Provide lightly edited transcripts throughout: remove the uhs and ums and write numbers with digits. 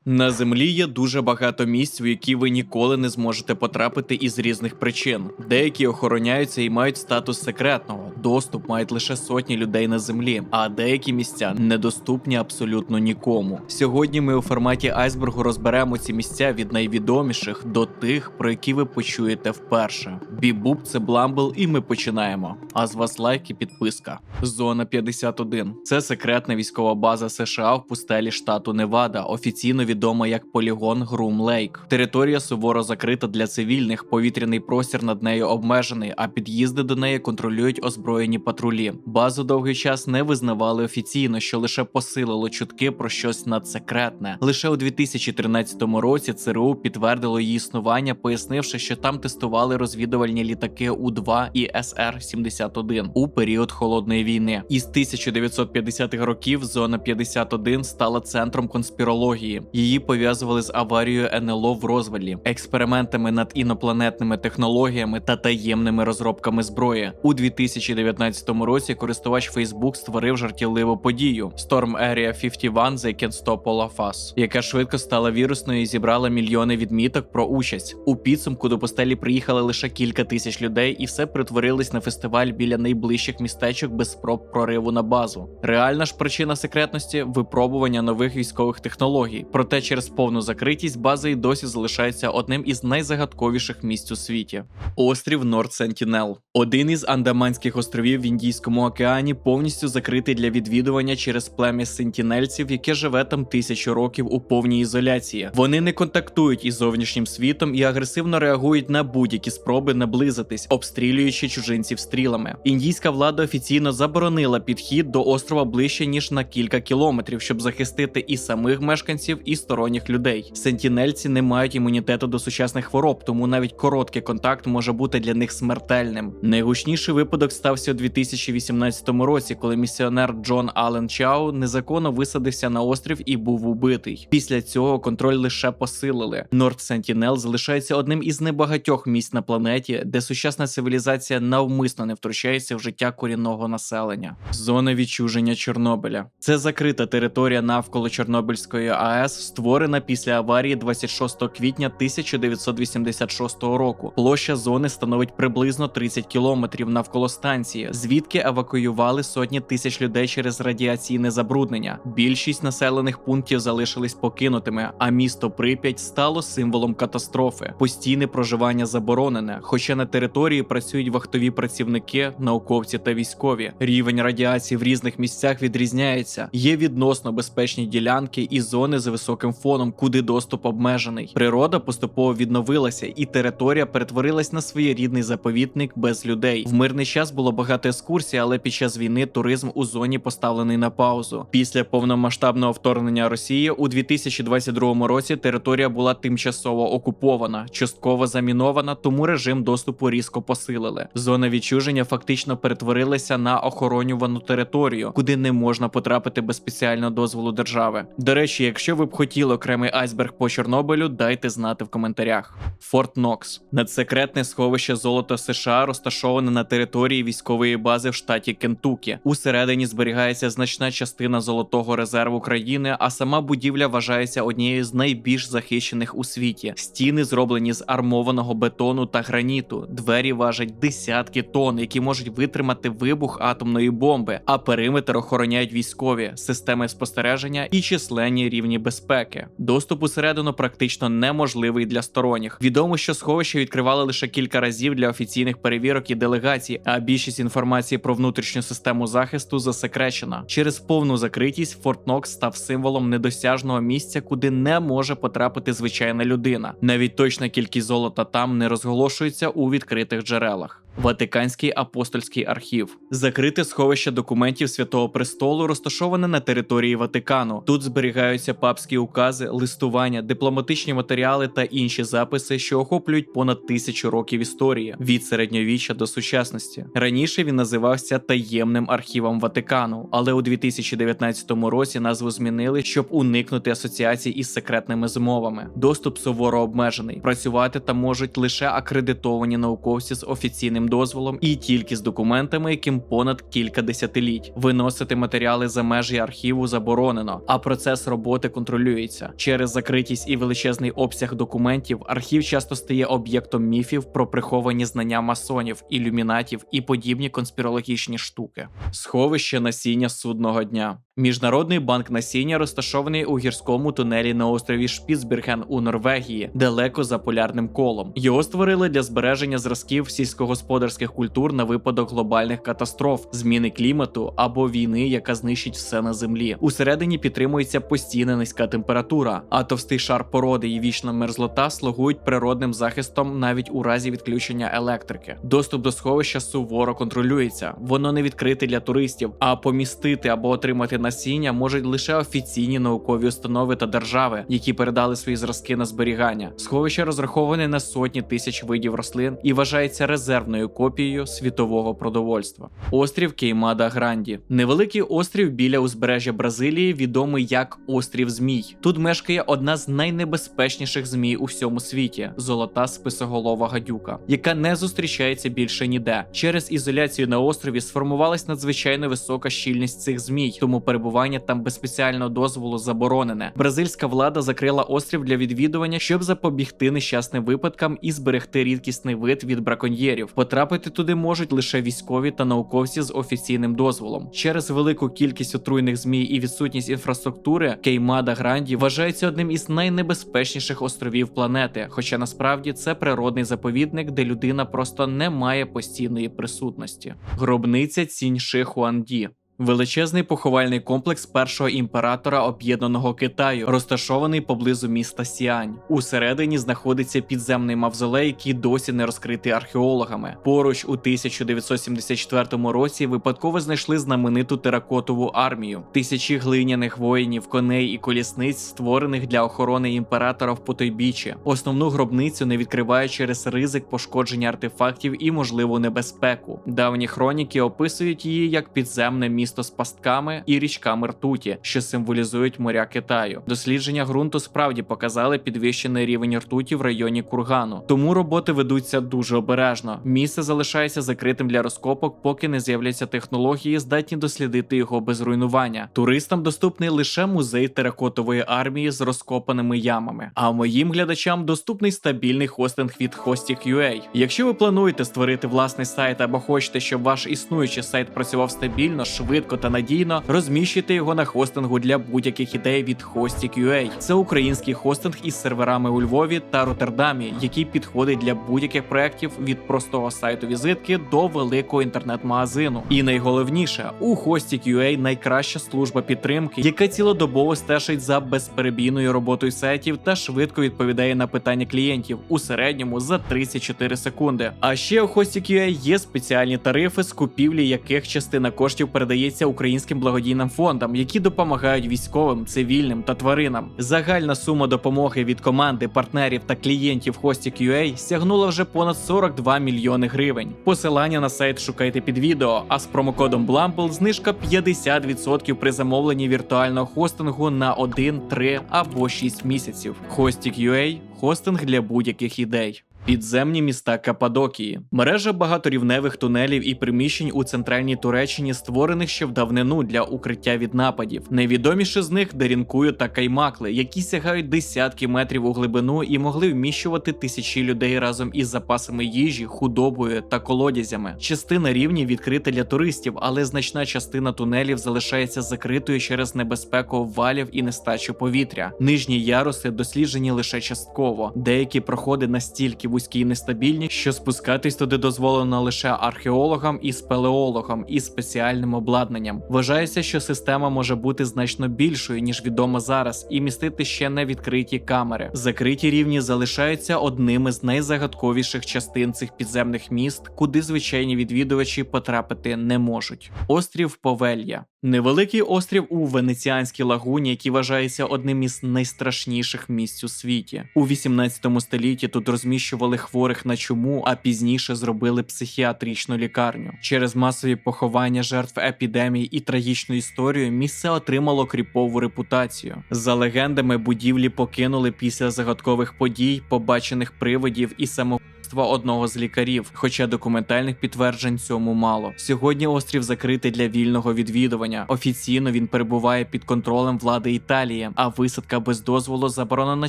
На землі є дуже багато місць, в які ви ніколи не зможете потрапити із різних причин. Деякі охороняються і мають статус секретного. Доступ мають лише сотні людей на землі, а деякі місця недоступні абсолютно нікому. Сьогодні ми у форматі айсбергу розберемо ці місця від найвідоміших до тих, про які ви почуєте вперше. Бібуп, це Бламбл, і ми починаємо. А з вас лайк і підписка. Зона 51. Це секретна військова база США в пустелі штату Невада, офіційно відома як полігон Грум-Лейк. Територія суворо закрита для цивільних, повітряний простір над нею обмежений, а під'їзди до неї контролюють озброєні патрулі. Базу довгий час не визнавали офіційно, що лише посилило чутки про щось надсекретне. Лише у 2013 році ЦРУ підтвердило її існування, пояснивши, що там тестували розвідувальні літаки У-2 і СР-71 у період Холодної війни. Із 1950-х років Зона 51 стала центром конспірології. Її пов'язували з аварією НЛО в Розвеллі, експериментами над інопланетними технологіями та таємними розробками зброї. У 2019 році користувач Facebook створив жартівливу подію Storm Area 51 They Can't Stop All of Us, яка швидко стала вірусною і зібрала мільйони відміток про участь. У підсумку до пустелі приїхали лише кілька тисяч людей, і все перетворилось на фестиваль біля найближчих містечок без спроб прориву на базу. Реальна ж причина секретності – випробування нових військових технологій. Проте через повну закритість база й досі залишається одним із найзагадковіших місць у світі. Острів Норт Сентінел. Один із Андаманських островів в Індійському океані повністю закритий для відвідування через плем'я сентінельців, яке живе там тисячу років у повній ізоляції. Вони не контактують із зовнішнім світом і агресивно реагують на будь-які спроби наблизитись, обстрілюючи чужинців стрілами. Індійська влада офіційно заборонила підхід до острова ближче, ніж на кілька кілометрів, щоб захистити і самих мешканців, і сторонніх людей. Сентінельці не мають імунітету до сучасних хвороб, тому навіть короткий контакт може бути для них смертельним. Найгучніший випадок стався у 2018 році, коли місіонер Джон Аллен Чау незаконно висадився на острів і був убитий. Після цього контроль лише посилили. Норт Сентінел залишається одним із небагатьох місць на планеті, де сучасна цивілізація навмисно не втручається в життя корінного населення. Зона відчуження Чорнобиля. Це закрита територія навколо Чорнобильської АЕС, створена після аварії 26 квітня 1986 року. Площа зони становить приблизно 30 кілометрів навколо станції, звідки евакуювали сотні тисяч людей через радіаційне забруднення. Більшість населених пунктів залишились покинутими, а місто Прип'ять стало символом катастрофи. Постійне проживання заборонене, хоча на території працюють вахтові працівники, науковці та військові. Рівень радіації в різних місцях відрізняється. Є відносно безпечні ділянки і зони з високим фоном, куди доступ обмежений. Природа поступово відновилася, і територія перетворилась на своєрідний заповідник без людей. В мирний час було багато екскурсій, але під час війни туризм у зоні поставлений на паузу. Після повномасштабного вторгнення Росії у 2022 році територія була тимчасово окупована, частково замінована, тому режим доступу різко посилили. Зона відчуження фактично перетворилася на охоронювану територію, куди не можна потрапити без спеціального дозволу держави. До речі, якщо ви б хотіли окремий айсберг по Чорнобилю, дайте знати в коментарях. Форт Нокс. Надсекретне сховище золота США розташоване на території військової бази в штаті Кентукі. Усередині зберігається значна частина золотого резерву країни, а сама будівля вважається однією з найбільш захищених у світі. Стіни зроблені з армованого бетону та граніту. Двері важать десятки тонн, які можуть витримати вибух атомної бомби, а периметр охороняють військові, системи спостереження і численні рівні безпеки. Доступ усередину практично неможливий для сторонніх. Відомо, що сховище відкривали лише кілька разів для офіційних перевірок і делегацій, а більшість інформації про внутрішню систему захисту засекречена. Через повну закритість Форт Нокс став символом недосяжного місця, куди не може потрапити звичайна людина. Навіть точна кількість золота там не розголошується у відкритих джерелах. Ватиканський апостольський архів. Закрите сховище документів Святого Престолу розташоване на території Ватикану. Тут зберігаються папські укази, листування, дипломатичні матеріали та інші записи, що охоплюють понад 1000 років історії, від середньовіччя до сучасності. Раніше він називався таємним архівом Ватикану, але у 2019 році назву змінили, щоб уникнути асоціацій із секретними змовами. Доступ суворо обмежений. Працювати там можуть лише акредитовані науковці з офіційним офіційним дозволом і тільки з документами, яким понад кілька десятиліть. Виносити матеріали за межі архіву заборонено, а процес роботи контролюється. Через закритість і величезний обсяг документів архів часто стає об'єктом міфів про приховані знання масонів, ілюмінатів і подібні конспірологічні штуки. Сховище насіння судного дня. Міжнародний банк насіння розташований у гірському тунелі на острові Шпіцберген у Норвегії, далеко за полярним колом. Його створили для збереження зразків сільськогосподарських культур на випадок глобальних катастроф, зміни клімату або війни, яка знищить все на землі. Усередині підтримується постійна низька температура, а товстий шар породи і вічна мерзлота слугують природним захистом навіть у разі відключення електрики. Доступ до сховища суворо контролюється. Воно не відкрите для туристів, а помістити або отримати насіння можуть лише офіційні наукові установи та держави, які передали свої зразки на зберігання. Сховище розраховане на сотні тисяч видів рослин і вважається резервною копією світового продовольства. Острів Кеймада-Гранді. Невеликий острів біля узбережжя Бразилії, відомий як Острів Змій. Тут мешкає одна з найнебезпечніших змій у всьому світі – золота списоголова гадюка, яка не зустрічається більше ніде. Через ізоляцію на острові сформувалась надзвичайно висока щільність цих змій, тому перебування там без спеціального дозволу заборонене. Бразильська влада закрила острів для відвідування, щоб запобігти нещасним випадкам і зберегти рідкісний вид від браконьєрів. Потрапити туди можуть лише військові та науковці з офіційним дозволом. Через велику кількість отруйних змій і відсутність інфраструктури, Кеймада-Гранді вважається одним із найнебезпечніших островів планети, хоча насправді це природний заповідник, де людина просто не має постійної присутності. Гробниця Цінь-Ши Хуанді. Величезний поховальний комплекс першого імператора Об'єднаного Китаю, розташований поблизу міста Сіань. Усередині знаходиться підземний мавзолей, який досі не розкритий археологами. Поруч у 1974 році випадково знайшли знамениту теракотову армію. Тисячі глиняних воїнів, коней і колісниць, створених для охорони імператора в потойбіччі. Основну гробницю не відкривають через ризик пошкодження артефактів і можливу небезпеку. Давні хроніки описують її як підземне місто з пастками і річками ртуті, що символізують моря Китаю. Дослідження ґрунту справді показали підвищений рівень ртуті в районі кургану, тому роботи ведуться дуже обережно. Місце залишається закритим для розкопок, поки не з'являться технології, здатні дослідити його без руйнування. Туристам доступний лише музей теракотової армії з розкопаними ямами, а моїм глядачам доступний стабільний хостинг від Hostik.ua. Якщо ви плануєте створити власний сайт або хочете, щоб ваш існуючий сайт працював стабільно, швидко та надійно, розміщуйте його на хостингу для будь-яких ідей від Hostik.ua. Це український хостинг із серверами у Львові та Роттердамі, який підходить для будь-яких проєктів від простого сайту-візитки до великого інтернет-магазину. І найголовніше, у Hostik.ua найкраща служба підтримки, яка цілодобово стежить за безперебійною роботою сайтів та швидко відповідає на питання клієнтів у середньому за 34 секунди. А ще у Hostik.ua є спеціальні тарифи, з купівлі яких частина коштів передається українським благодійним фондам, які допомагають військовим, цивільним та тваринам. Загальна сума допомоги від команди, партнерів та клієнтів Hostik.ua сягнула вже понад 42 мільйони гривень. Посилання на сайт шукайте під відео, а з промокодом BLUMBLE знижка 50% при замовленні віртуального хостингу на 1, 3 або 6 місяців. Hostik.ua – хостинг для будь-яких ідей. Підземні міста Каппадокії. Мережа багаторівневих тунелів і приміщень у центральній Туреччині, створених ще в давнину для укриття від нападів. Найвідоміші з них Дерінкую та Каймакли, які сягають десятки метрів у глибину і могли вміщувати тисячі людей разом із запасами їжі, худобою та колодязями. Частина рівнів відкрита для туристів, але значна частина тунелів залишається закритою через небезпеку обвалів і нестачу повітря. Нижні яруси досліджені лише частково. Деякі проходи настільки вузькі і нестабільні, що спускатись туди дозволено лише археологам і спелеологам із спеціальним обладнанням. Вважається, що система може бути значно більшою, ніж відомо зараз, і містити ще не відкриті камери. Закриті рівні залишаються одними з найзагадковіших частин цих підземних міст, куди звичайні відвідувачі потрапити не можуть. Острів Повелья. Невеликий острів у Венеціанській лагуні, який вважається одним із найстрашніших місць у світі. У 18 столітті тут розміщували хворих на чуму, а пізніше зробили психіатричну лікарню. Через масові поховання жертв епідемій і трагічну історію місце отримало кріпову репутацію. За легендами, будівлі покинули після загадкових подій, побачених привидів і самогубств вбивства одного з лікарів, хоча документальних підтверджень цьому мало. Сьогодні острів закритий для вільного відвідування. Офіційно він перебуває під контролем влади Італії, а висадка без дозволу заборонена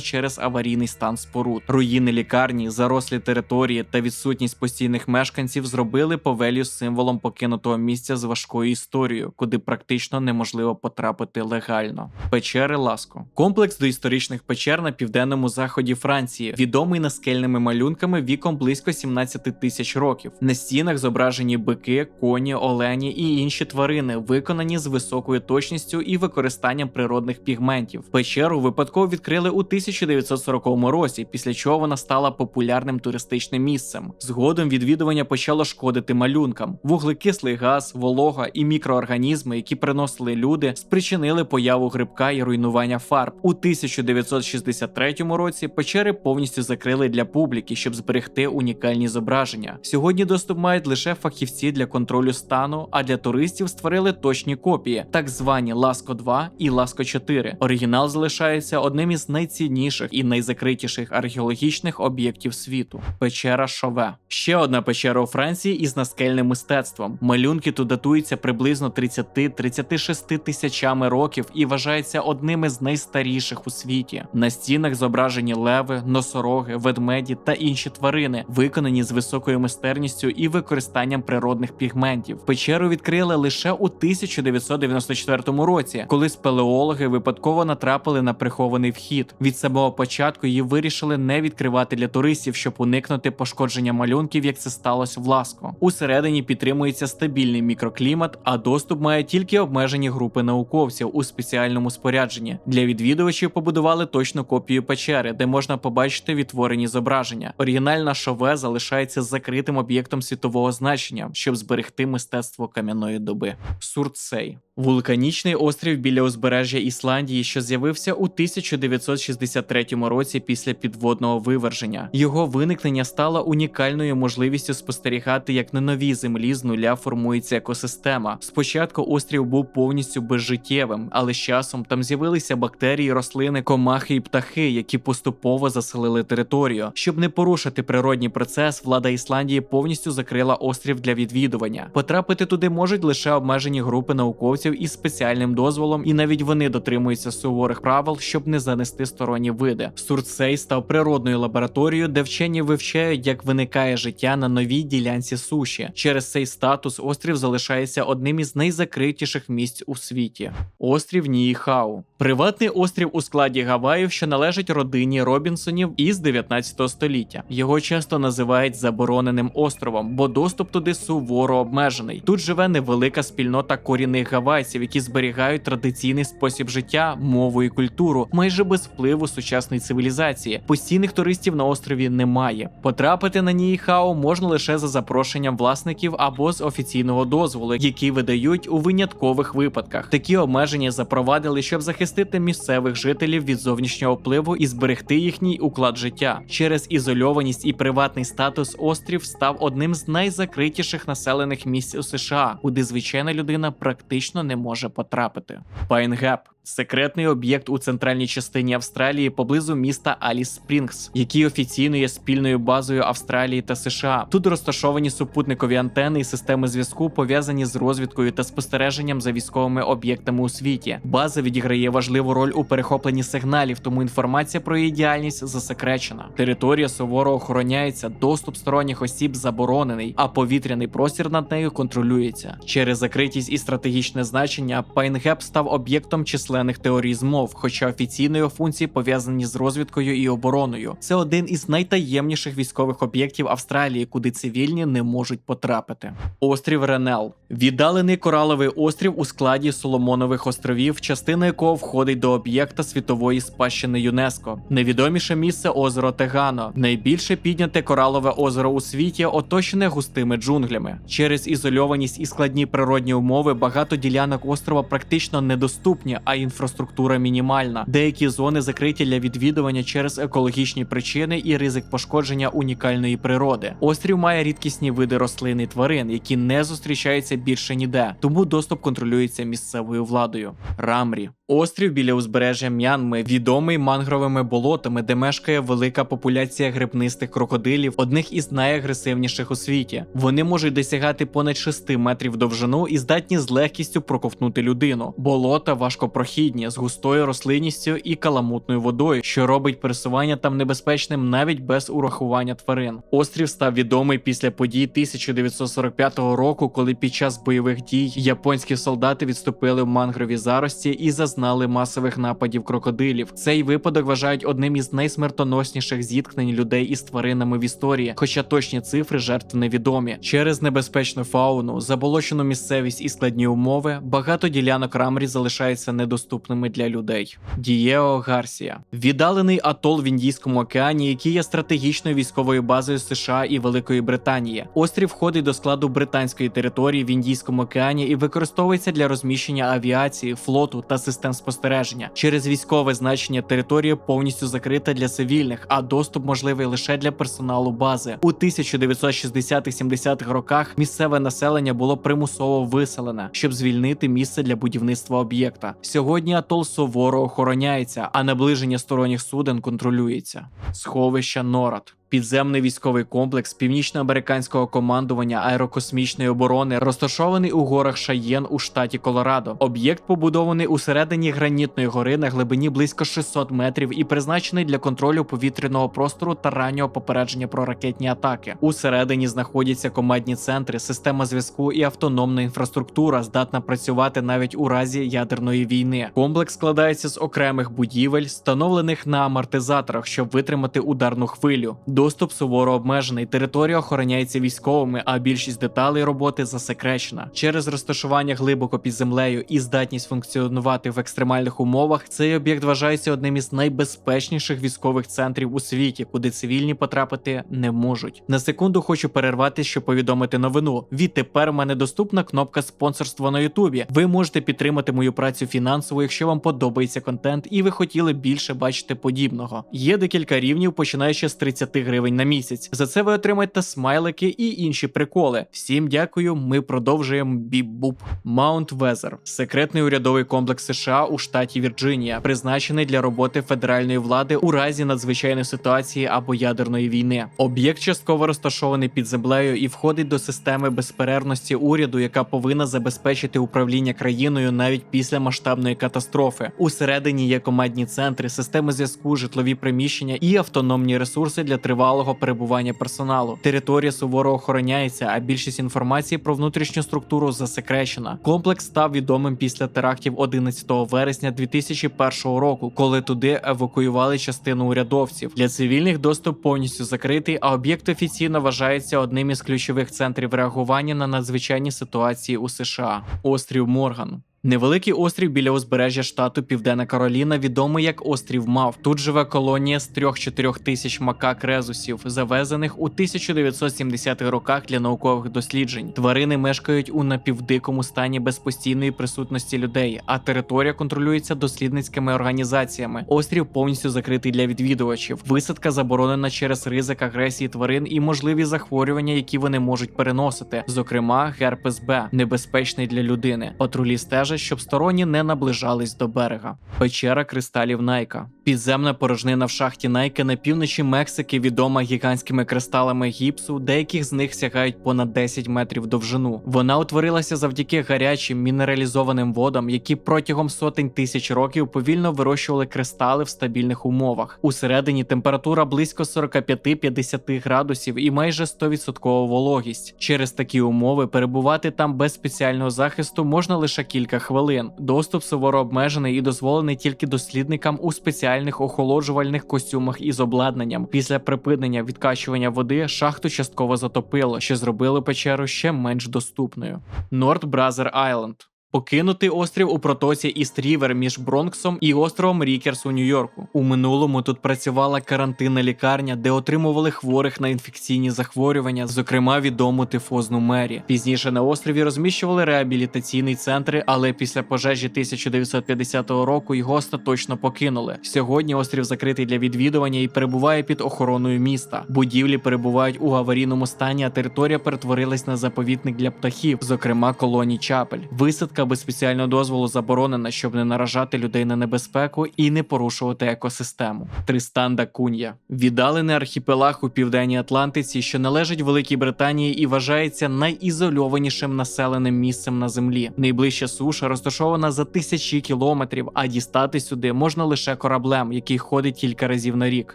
через аварійний стан споруд. Руїни лікарні, зарослі території та відсутність постійних мешканців зробили Повелью символом покинутого місця з важкою історією, куди практично неможливо потрапити легально. Печери Ласко. Комплекс доісторичних печер на південному заході Франції, відомий наскельними малюнками віком близько 17 тисяч років. На стінах зображені бики, коні, олені і інші тварини, виконані з високою точністю і використанням природних пігментів. Печеру випадково відкрили у 1940 році, після чого вона стала популярним туристичним місцем. Згодом відвідування почало шкодити малюнкам. Вуглекислий газ, волога і мікроорганізми, які приносили люди, спричинили появу грибка і руйнування фарб. У 1963 році печери повністю закрили для публіки, щоб зберегти унікальні зображення. Сьогодні доступ мають лише фахівці для контролю стану, а для туристів створили точні копії, так звані Ласко 2 і Ласко 4. Оригінал залишається одним із найцінніших і найзакритіших археологічних об'єктів світу. Печера Шове. Ще одна печера у Франції із наскельним мистецтвом. Малюнки тут датуються приблизно 30-36 тисячами років і вважаються одним із найстаріших у світі. На стінах зображені леви, носороги, ведмеді та інші тварини, виконані з високою майстерністю і використанням природних пігментів. Печеру відкрили лише у 1994 році, коли спелеологи випадково натрапили на прихований вхід. Від самого початку її вирішили не відкривати для туристів, щоб уникнути пошкодження малюнків, як це сталося в Ласко. Усередині підтримується стабільний мікроклімат, а доступ має тільки обмежені групи науковців у спеціальному спорядженні. Для відвідувачів побудували точну копію печери, де можна побачити відтворені зображення. Оригінальна Шове залишається закритим об'єктом світового значення, щоб зберегти мистецтво кам'яної доби. Суртсей. Вулканічний острів біля узбережжя Ісландії, що з'явився у 1963 році після підводного виверження. Його виникнення стало унікальною можливістю спостерігати, як на новій землі з нуля формується екосистема. Спочатку острів був повністю безжиттєвим, але з часом там з'явилися бактерії, рослини, комахи і птахи, які поступово заселили територію. Щоб не порушити природній процес, влада Ісландії повністю закрила острів для відвідування. Потрапити туди можуть лише обмежені групи науковців із спеціальним дозволом, і навіть вони дотримуються суворих правил, щоб не занести сторонні види. Суртсей став природною лабораторією, де вчені вивчають, як виникає життя на новій ділянці суші. Через цей статус острів залишається одним із найзакритіших місць у світі. Острів Ніїхау. Приватний острів у складі Гаваїв, що належить родині Робінсонів із 19 століття. Його часто називають забороненим островом, бо доступ туди суворо обмежений. Тут живе невелика спільнота корінних гавайців, які зберігають традиційний спосіб життя, мову і культуру, майже без впливу сучасної цивілізації. Постійних туристів на острові немає. Потрапити на Ніїхау можна лише за запрошенням власників або з офіційного дозволу, який видають у виняткових випадках. Такі обмеження запровадили, щоб захистити місцевих жителів від зовнішнього впливу і зберегти їхній уклад життя. Через ізольованість і приватний статус острів став одним з найзакритіших населених місць у США, куди звичайна людина практично не може потрапити. Пайнгеп – секретний об'єкт у центральній частині Австралії поблизу міста Аліс Спрінгс, який офіційно є спільною базою Австралії та США. Тут розташовані супутникові антени і системи зв'язку, пов'язані з розвідкою та спостереженням за військовими об'єктами у світі. База відіграє важливу роль у перехопленні сигналів, тому інформація про її діяльність засекречена. Територія суворо охороняється, доступ сторонніх осіб заборонений, а повітряний простір над нею контролюється. Через закритість і стратегічне значення Пайнгеп став об'єктом численних теорій змов, хоча офіційно його функції пов'язані з розвідкою і обороною. Це один із найтаємніших військових об'єктів Австралії, куди цивільні не можуть потрапити. Острів Ренел. Віддалений кораловий острів у складі Соломонових островів, частина якого входить до об'єкта світової спадщини ЮНЕСКО. Найвідоміше місце – озеро Тегано. Найбільше підняте коралове озеро у світі, оточене густими джунглями. Через ізольованість і складні природні умови багато ділянок острова практично недоступні, а інфраструктура мінімальна. Деякі зони закриті для відвідування через екологічні причини і ризик пошкодження унікальної природи. Острів має рідкісні види рослин і тварин, які не зустрічаються більше ніде, тому доступ контролюється місцевою владою. Рамрі. Острів біля узбережжя М'янми відомий мангровими болотами, де мешкає велика популяція грибнистих крокодилів, одних із найагресивніших у світі. Вони можуть досягати понад 6 метрів в довжину і здатні з легкістю проковтнути людину. Болота важкопрохідні, з густою рослинністю і каламутною водою, що робить пересування там небезпечним навіть без урахування тварин. Острів став відомий після подій 1945 року, коли під час бойових дій японські солдати відступили в мангрові зарості і зазнали масових нападів крокодилів. Цей випадок вважають одним із найсмертоносніших зіткнень людей із тваринами в історії, хоча точні цифри жертв невідомі. Через небезпечну фауну, заболочену місцевість і складні умови, багато ділянок Рамрі залишаються недоступними для людей. Дієго Гарсія – віддалений атол в Індійському океані, який є стратегічною військовою базою США і Великої Британії. Острів входить до складу британської території в Індійському океані і використовується для розміщення авіації, флоту та систем спостереження. Через військове значення територія повністю закрита для цивільних, а доступ можливий лише для персоналу бази. У 1960-70-х роках місцеве населення було примусово виселене, щоб звільнити місце для будівництва об'єкта. Сьогодні атол суворо охороняється, а наближення сторонніх суден контролюється. Сховища Норад. Підземний військовий комплекс північноамериканського командування аерокосмічної оборони розташований у горах Шаєн у штаті Колорадо. Об'єкт побудований у середині гранітної гори на глибині близько 600 метрів і призначений для контролю повітряного простору та раннього попередження про ракетні атаки. Усередині знаходяться командні центри, система зв'язку і автономна інфраструктура, здатна працювати навіть у разі ядерної війни. Комплекс складається з окремих будівель, встановлених на амортизаторах, щоб витримати ударну хвилю. Доступ суворо обмежений, територія охороняється військовими, а більшість деталей роботи засекречена. Через розташування глибоко під землею і здатність функціонувати в екстремальних умовах, цей об'єкт вважається одним із найбезпечніших військових центрів у світі, куди цивільні потрапити не можуть. На секунду хочу перерватися, щоб повідомити новину. Відтепер в мене доступна кнопка спонсорства на Ютубі. Ви можете підтримати мою працю фінансово, якщо вам подобається контент і ви хотіли більше бачити подібного. Є декілька рівнів, починаючи з 30 гривень на місяць. За це ви отримаєте смайлики і інші приколи. Всім дякую, ми продовжуємо біп-буп. Маунт Везер – секретний урядовий комплекс США у штаті Вірджинія, призначений для роботи федеральної влади у разі надзвичайної ситуації або ядерної війни. Об'єкт частково розташований під землею і входить до системи безперервності уряду, яка повинна забезпечити управління країною навіть після масштабної катастрофи. Усередині є командні центри, системи зв'язку, житлові приміщення і автономні ресурси для тривалого перебування персоналу. Територія суворо охороняється, а більшість інформації про внутрішню структуру засекречена. Комплекс став відомим після терактів 11 вересня 2001 року, коли туди евакуювали частину урядовців. Для цивільних доступ повністю закритий, а об'єкт офіційно вважається одним із ключових центрів реагування на надзвичайні ситуації у США. Острів Морган. Невеликий острів біля узбережжя штату Південна Кароліна відомий як острів Мав. Тут живе колонія з 3-4 тисяч макак-резусів, завезених у 1970-х роках для наукових досліджень. Тварини мешкають у напівдикому стані без постійної присутності людей, а територія контролюється дослідницькими організаціями. Острів повністю закритий для відвідувачів. Висадка заборонена через ризик агресії тварин і можливі захворювання, які вони можуть переносити, зокрема герпес Б, небезпечний для людини. Патрулі стежать, щоб сторонні не наближались до берега. Печера кристалів Найка. Підземна порожнина в шахті Найки на півночі Мексики відома гігантськими кристалами гіпсу, деяких з них сягають понад 10 метрів довжину. Вона утворилася завдяки гарячим мінералізованим водам, які протягом сотень тисяч років повільно вирощували кристали в стабільних умовах. Усередині температура близько 45-50 градусів і майже 100% вологість. Через такі умови перебувати там без спеціального захисту можна лише кілька хвилин. Доступ суворо обмежений і дозволений тільки дослідникам у спеціальних охолоджувальних костюмах із обладнанням. Після припинення відкачування води шахту частково затопило, що зробило печеру ще менш доступною. Норт Бразер Айленд. Покинутий острів у протоці Іст-Рівер між Бронксом і островом Рікерс у Нью-Йорку. У минулому тут працювала карантинна лікарня, де отримували хворих на інфекційні захворювання, зокрема відому тифозну Мері. Пізніше на острові розміщували реабілітаційні центри, але після пожежі 1950 року його остаточно покинули. Сьогодні острів закритий для відвідування і перебуває під охороною міста. Будівлі перебувають у аварійному стані, а територія перетворилась на заповідник для птахів, зокрема колоній чапель. Висадка Висадка без спеціального дозволу заборонена, щоб не наражати людей на небезпеку і не порушувати екосистему. Тристан да Кунья – віддалений архіпелаг у південній Атлантиці, що належить Великій Британії і вважається найізольованішим населеним місцем на землі. Найближча суша розташована за тисячі кілометрів, а дістати сюди можна лише кораблем, який ходить кілька разів на рік.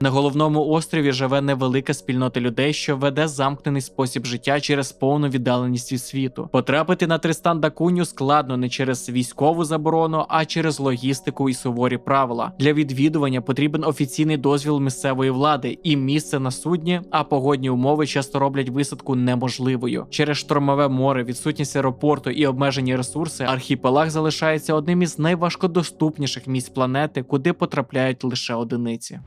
На головному острові живе невелика спільнота людей, що веде замкнений спосіб життя через повну віддаленість від світу. Потрапити на Тристан да Кунью складно не через військову заборону, а через логістику і суворі правила. Для відвідування потрібен офіційний дозвіл місцевої влади і місце на судні, а погодні умови часто роблять висадку неможливою. Через штормове море, відсутність аеропорту і обмежені ресурси, архіпелаг залишається одним із найважкодоступніших місць планети, куди потрапляють лише одиниці.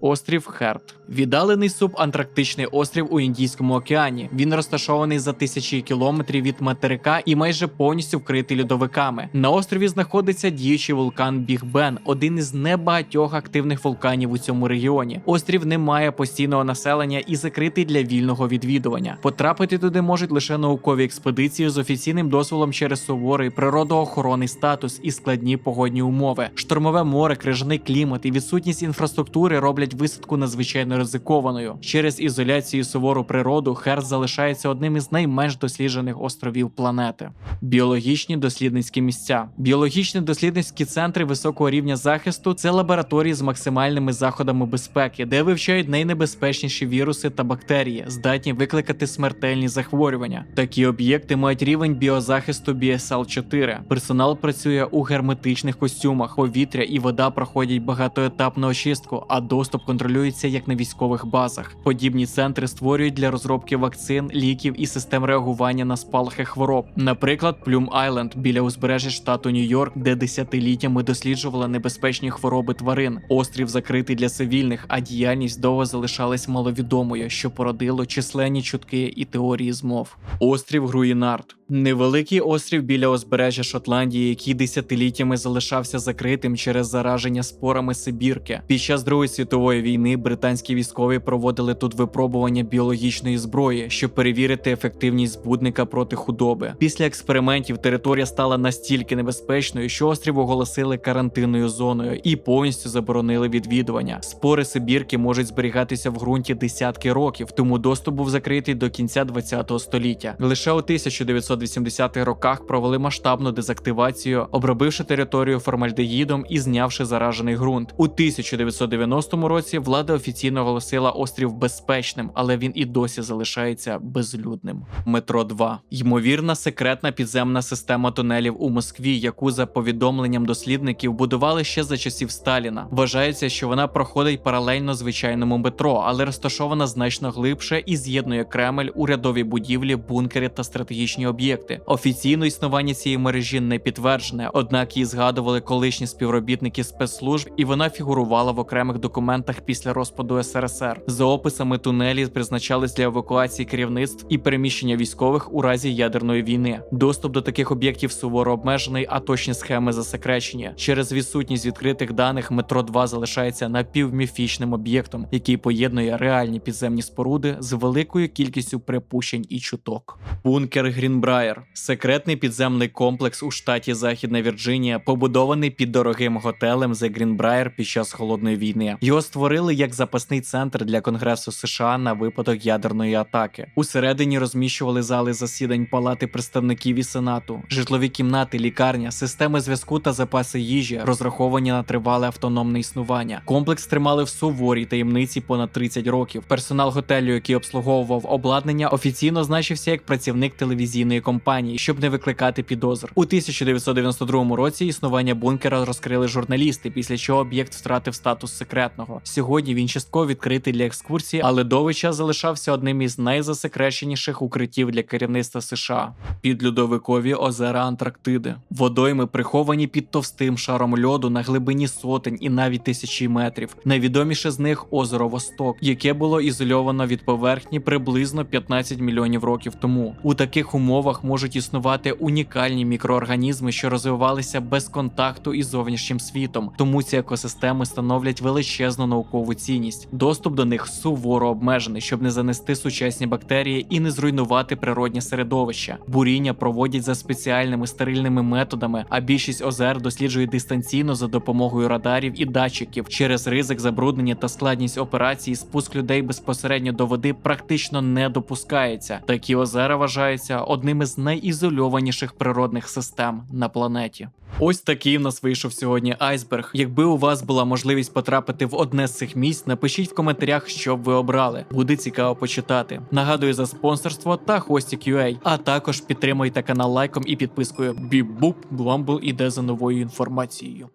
Острів Херд – віддалений субантарктичний острів у Індійському океані. Він розташований за тисячі кілометрів від материка і майже повністю вкритий льодовиками. На острові знаходиться діючий вулкан Біг Бен, один із небагатьох активних вулканів у цьому регіоні. Острів не має постійного населення і закритий для вільного відвідування. Потрапити туди можуть лише наукові експедиції з офіційним дозволом через суворий природоохоронний статус і складні погодні умови. Штормове море, крижаний клімат і відсутність інфраструктури роблять висадку надзвичайно ризикованою. Через ізоляцію і сувору природу Херд залишається одним із найменш досліджених островів планети. Біологічні дослідницькі місця. Біологічні дослідницькі центри високого рівня захисту – це лабораторії з максимальними заходами безпеки, де вивчають найнебезпечніші віруси та бактерії, здатні викликати смертельні захворювання. Такі об'єкти мають рівень біозахисту BSL-4. Персонал працює у герметичних костюмах, повітря і вода проходять багатоетапну очистку, а доступ контролюється як на військових базах. Подібні центри створюють для розробки вакцин, ліків і систем реагування на спалахи хвороб. Наприклад, Плюм Айленд біля узбережжя штату Нью-Йорк, де десятиліттями досліджували небезпечні хвороби тварин. Острів закритий для цивільних, а діяльність довго залишалась маловідомою, що породило численні чутки і теорії змов. Острів Груїнард. Невеликий острів біля узбережжя Шотландії, який десятиліттями залишався закритим через зараження спорами сибірки. Під час Другої світової війни британські військові проводили тут випробування біологічної зброї, щоб перевірити ефективність збудника проти худоби. Після експериментів територія стала настільки небезпечною, що острів оголосили карантинною зоною і повністю заборонили відвідування. Спори сибірки можуть зберігатися в ґрунті десятки років, тому доступ був закритий до кінця ХХ століття. Лише у 1980-х роках провели масштабну дезактивацію, обробивши територію формальдегідом і знявши заражений ґрунт. У 1990 році влада офіційно оголосила острів безпечним, але він і досі залишається безлюдним. Метро 2. Ймовірна секретна підземна система тунелів у Москві, яку, за повідомленням дослідників, будували ще за часів Сталіна. Вважається, що вона проходить паралельно звичайному метро, але розташована значно глибше і з'єднує Кремль, урядові будівлі, бункери та стратегічні об'єкти. Офіційно існування цієї мережі не підтверджене, однак її згадували колишні співробітники спецслужб, і вона фігурувала в окремих документах після розпаду СРСР. За описами, тунелі призначались для евакуації керівництв і переміщення військових у разі ядерної війни. Доступ до таких об'єктів суворо обмежений, а точні схеми засекречені. Через відсутність відкритих даних метро 2 залишається напівміфічним об'єктом, який поєднує реальні підземні споруди з великою кількістю припущень і чуток. Бункер Грінбраєр – секретний підземний комплекс у штаті Західна Вірджинія, побудований під дорогим готелем The Greenbrier під час Холодної війни. Його створили як запасний центр для Конгресу США на випадок ядерної атаки. Усередині розміщували зали засідань Палати представників і Сенату, житлові кімнати, лікарня, системи зв'язку та запаси їжі, розраховані на тривале автономне існування. Комплекс тримали в суворій таємниці понад 30 років. Персонал готелю, який обслуговував обладнання, офіційно значився як працівник телевізійної компанії, щоб не викликати підозр. У 1992 році існування бункера розкрили журналісти, після чого об'єкт втратив статус секретного. Сьогодні він частково відкритий для екскурсій, але довгий час залишався одним із найзасекреченіших укриттів для керівництва США. Підльодовикові озера Антарктиди. Водойми приховані під товстим шаром льоду на глибині сотень і навіть тисячі метрів. Найвідоміше з них озеро Восток, яке було ізольовано від поверхні приблизно 15 мільйонів років тому. У таких умовах можуть існувати унікальні мікроорганізми, що розвивалися без контакту із зовнішнім світом, тому ці екосистеми становлять величезну наукову цінність. Доступ до них суворо обмежений, щоб не занести сучасні бактерії і не зруйнувати природнє середовище. Буріння проводять за спеціальними стерильними методами, а більшість озер досліджують дистанційно за допомогою радарів і датчиків. Через ризик забруднення та складність операції спуск людей безпосередньо до води практично не допускається. Такі озера вважаються одним із найізольованіших природних систем на планеті. Ось такий в нас вийшов сьогодні айсберг. Якби у вас була можливість потрапити в одне з цих місць, напишіть в коментарях, що б ви обрали. Буде цікаво почитати. Нагадую за спонсорство та Hostik.ua, а також підтримуйте канал лайком і підпискою. Біп-буп, Бламбл іде за новою інформацією.